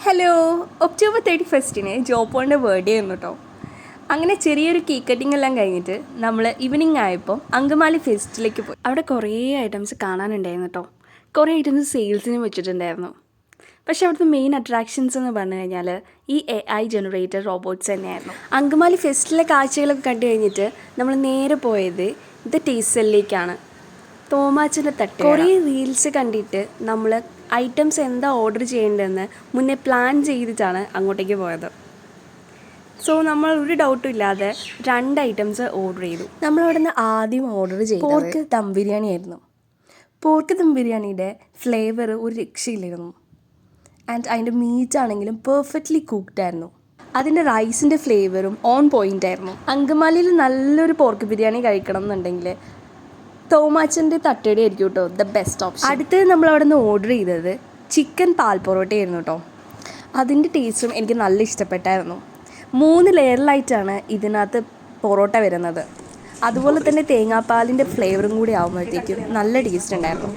Hello, October 31 ജോപ്പോൻ്റെ birthday ആയിരുന്നു കേട്ടോ. അങ്ങനെ ചെറിയൊരു കേക്ക് കട്ടിങ് എല്ലാം കഴിഞ്ഞിട്ട് നമ്മൾ ഈവനിങ് ആയപ്പോൾ അങ്കമാലി ഫെസ്റ്റിലേക്ക് പോയി. അവിടെ കുറേ ഐറ്റംസ് കാണാനുണ്ടായിരുന്നു കേട്ടോ. കുറേ ഐറ്റംസ് സെയിൽസിന് വെച്ചിട്ടുണ്ടായിരുന്നു. പക്ഷേ അവിടുത്തെ മെയിൻ അട്രാക്ഷൻസ് എന്ന് പറഞ്ഞു കഴിഞ്ഞാൽ ഈ AI ജനറേറ്റർ റോബോട്ട്സ് തന്നെയായിരുന്നു. അങ്കമാലി ഫെസ്റ്റിലെ കാഴ്ചകളൊക്കെ കണ്ടു കഴിഞ്ഞിട്ട് നമ്മൾ നേരെ പോയത് ഇത് ടേസ്റ്റലിലേക്കാണ്. തോമാച്ചൻ്റെ തട്ട്. കുറേ റീൽസ് കണ്ടിട്ട് നമ്മൾ ഐറ്റംസ് എന്താ ഓർഡർ ചെയ്യേണ്ടതെന്ന് മുന്നേ പ്ലാൻ ചെയ്തിട്ടാണ് അങ്ങോട്ടേക്ക് പോയത്. സോ നമ്മൾ ഒരു ഡൗട്ടും ഇല്ലാതെ 2 ഐറ്റംസ് ഓർഡർ ചെയ്തു. നമ്മളവിടെ നിന്ന് ആദ്യം ഓർഡർ ചെയ്തത് പോർക്ക് ദം ബിരിയാണി ആയിരുന്നു. പോർക്ക് ദം ബിരിയാണിയുടെ ഫ്ലേവർ ഒരു രക്ഷയില്ലായിരുന്നു. ആൻഡ് അതിൻ്റെ മീറ്റ് ആണെങ്കിലും പെർഫെക്റ്റ്ലി കുക്ക്ഡ് ആയിരുന്നു. അതിൻ്റെ റൈസിൻ്റെ ഫ്ലേവറും ഓൺ പോയിൻ്റ് ആയിരുന്നു. അങ്കമാലിയിൽ നല്ലൊരു പോർക്ക് ബിരിയാണി കഴിക്കണം എന്നുണ്ടെങ്കിൽ തോമാച്ചൻ്റെ തട്ടടി ആയിരിക്കും കേട്ടോ ദ ബെസ്റ്റ് ഓപ്ഷൻ. അടുത്തത് നമ്മൾ അവിടെ നിന്ന് ഓർഡർ ചെയ്തത് ചിക്കൻ പാൽ പൊറോട്ട ആയിരുന്നു കേട്ടോ. അതിൻ്റെ ടേസ്റ്റും എനിക്ക് നല്ല ഇഷ്ടപ്പെട്ടായിരുന്നു. 3 ലെയറിലായിട്ടാണ് ഇതിനകത്ത് പൊറോട്ട വരുന്നത്. അതുപോലെ തന്നെ തേങ്ങാപ്പാലിൻ്റെ ഫ്ലേവറും കൂടി ആകുമ്പോഴത്തേക്കും നല്ല ടേസ്റ്റ് ഉണ്ടായിരുന്നു.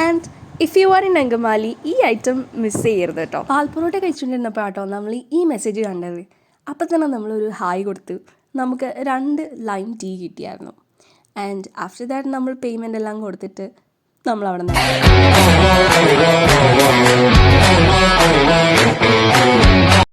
And if you are in Angamaly ഈ ഐറ്റം മിസ് ചെയ്യരുത് കേട്ടോ. പാൽ പൊറോട്ട കഴിച്ചുകൊണ്ടിരുന്നപ്പോൾ കേട്ടോ നമ്മൾ ഈ മെസ്സേജ് കണ്ടത്. അപ്പം തന്നെ നമ്മളൊരു ഹായ് കൊടുത്തു. നമുക്ക് 2 ലൈം ടീ കിട്ടിയായിരുന്നു. ആൻഡ് ആഫ്റ്റർ ദാറ്റ് നമ്മൾ പേയ്മെൻ്റ് എല്ലാം കൊടുത്തിട്ട് നമ്മൾ അവിടെ നിന്ന്